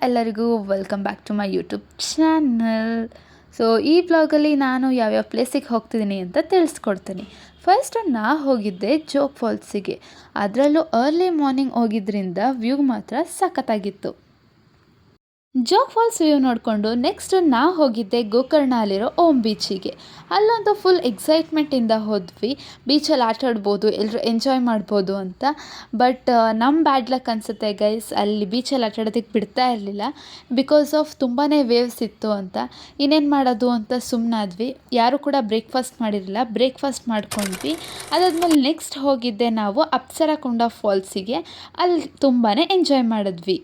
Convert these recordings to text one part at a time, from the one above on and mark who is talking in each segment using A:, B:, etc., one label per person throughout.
A: ಎಲ್ಲರಿಗೂ welcome back to my YouTube channel. So ಈ ವ್ಲಾಗಲ್ಲಿ ನಾನು ಯಾವ್ಯಾವ ಪ್ಲೇಸಿಗೆ ಹೋಗ್ತಿದ್ದೀನಿ ಅಂತ ತಿಳಿಸ್ಕೊಡ್ತೀನಿ. ಫಸ್ಟ್ ಹೋಗಿದ್ದೆ ಜೋಗ್ ಫಾಲ್ಸಿಗೆ. ಅದರಲ್ಲೂ ಅರ್ಲಿ ಮಾರ್ನಿಂಗ್ ಹೋಗಿದ್ದರಿಂದ ವ್ಯೂ ಮಾತ್ರ ಸಖತ್ತಾಗಿತ್ತು. ಜೋಗ್ ಫಾಲ್ಸ್ ವ್ಯೂ ನೋಡಿಕೊಂಡು ನೆಕ್ಸ್ಟ್ ಹೋಗಿದ್ದೆ ಗೋಕರ್ಣಲ್ಲಿರೋ ಓಮ್ ಬೀಚಿಗೆ. ಅಲ್ಲಂತೂ ಫುಲ್ ಎಕ್ಸೈಟ್ಮೆಂಟಿಂದ ಹೋದ್ವಿ. ಬೀಚಲ್ಲಿ ಆಟ ಆಡ್ಬೋದು, ಎಲ್ಲರೂ ಎಂಜಾಯ್ ಮಾಡ್ಬೋದು ಅಂತ. ಬಟ್ ನಮ್ಮ ಬ್ಯಾಡ್ ಲಕ್ ಅನಿಸುತ್ತೆ ಗೈಸ್, ಅಲ್ಲಿ ಬೀಚಲ್ಲಿ ಆಟ ಆಡೋದಕ್ಕೆ ಬಿಡ್ತಾ ಇರಲಿಲ್ಲ. ಬಿಕಾಸ್ ಆಫ್ ತುಂಬಾ ವೇವ್ಸ್ ಇತ್ತು ಅಂತ. ಇನ್ನೇನು ಮಾಡೋದು ಅಂತ ಸುಮ್ಮನಾದ್ವಿ. ಯಾರೂ ಕೂಡ ಬ್ರೇಕ್ಫಾಸ್ಟ್ ಮಾಡಿರಲಿಲ್ಲ, ಬ್ರೇಕ್ಫಾಸ್ಟ್ ಮಾಡ್ಕೊಂಡ್ವಿ. ಅದಾದಮೇಲೆ ನೆಕ್ಸ್ಟ್ ಹೋಗಿದ್ದೆ ನಾವು ಅಪ್ಸರಕೊಂಡ ಫಾಲ್ಸಿಗೆ. ಅಲ್ಲಿ ತುಂಬಾ ಎಂಜಾಯ್ ಮಾಡಿದ್ವಿ.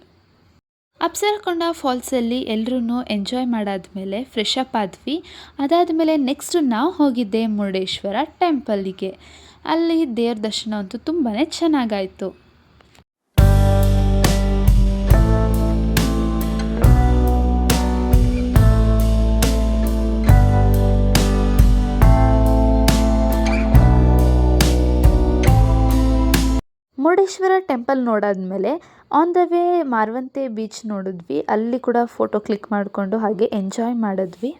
A: ಅಪ್ಸರಕೊಂಡ ಫಾಲ್ಸಲ್ಲಿ ಎಲ್ಲರೂ ಎಂಜಾಯ್ ಮಾಡಾದ್ಮೇಲೆ ಫ್ರೆಶ್ ಅಪ್ ಆದ್ವಿ. ಅದಾದಮೇಲೆ ನೆಕ್ಸ್ಟ್ ನಾವು ಹೋಗಿದ್ದೆ ಮುರುಡೇಶ್ವರ ಟೆಂಪಲ್ಲಿಗೆ. ಅಲ್ಲಿ ದೇವ್ರ ದರ್ಶನ ಅಂತೂ ತುಂಬಾ ಚೆನ್ನಾಗಾಯಿತು. ಮುರುಡೇಶ್ವರ ಟೆಂಪಲ್ ನೋಡಾದ್ಮೇಲೆ on the way Maravanthe beach ನೋಡಿದ್ವಿ. ಅಲ್ಲಿ ಕೂಡ ಫೋಟೋ ಕ್ಲಿಕ್ ಮಾಡಿಕೊಂಡು ಹಾಗೆ ಎಂಜಾಯ್ ಮಾಡಿದ್ವಿ.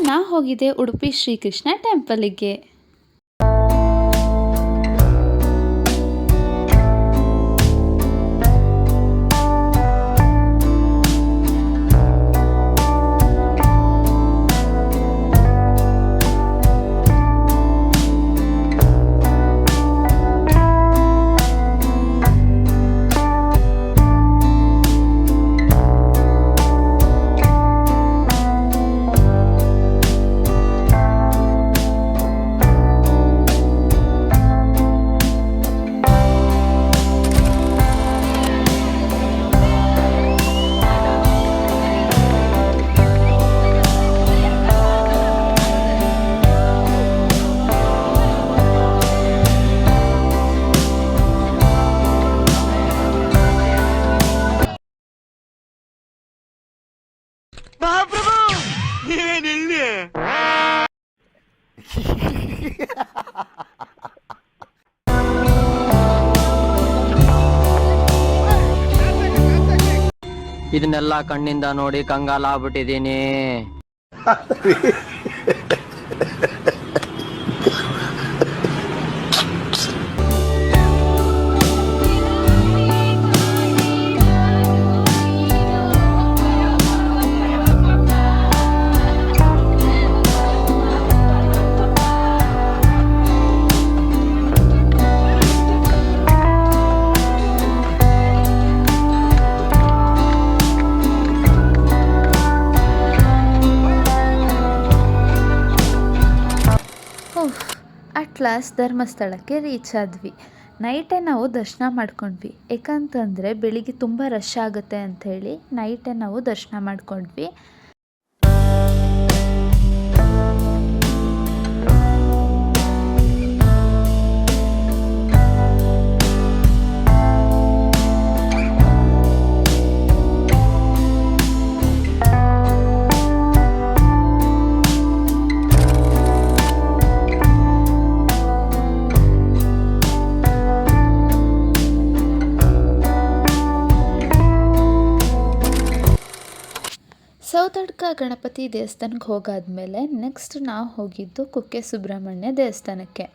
A: ನಾ ಹೋಗಿದ್ದೆ ಉಡುಪಿ ಶ್ರೀಕೃಷ್ಣ ಟೆಂಪಲಿಗೆ.
B: ಇದನ್ನೆಲ್ಲ ಕಣ್ಣಿಂದ ನೋಡಿ ಕಂಗಾಲಾಗ್ಬಿಟ್ಟಿದ್ದೀನಿ.
A: ಅಟ್ ಲಾಸ್ಟ್ ಧರ್ಮಸ್ಥಳಕ್ಕೆ ರೀಚ್ ಆದ್ವಿ. ನೈಟೇ ನಾವು ದರ್ಶನ ಮಾಡ್ಕೊಂಡ್ವಿ. ಯಾಕಂತಂದರೆ ಬೆಳಿಗ್ಗೆ ತುಂಬ ರಶ್ ಆಗುತ್ತೆ ಅಂಥೇಳಿ ನೈಟೇ ನಾವು ದರ್ಶನ ಮಾಡ್ಕೊಂಡ್ವಿ. ಸೌತಡ್ಕ ಗಣಪತಿ ದೇವಸ್ಥಾನಕ್ಕೆ ಹೋಗಾದ್ಮೇಲೆ ನೆಕ್ಸ್ಟ್ ನಾವು ಹೋಗಿದ್ದು ಕುಕ್ಕೆ ಸುಬ್ರಹ್ಮಣ್ಯ ದೇವಸ್ಥಾನಕ್ಕೆ.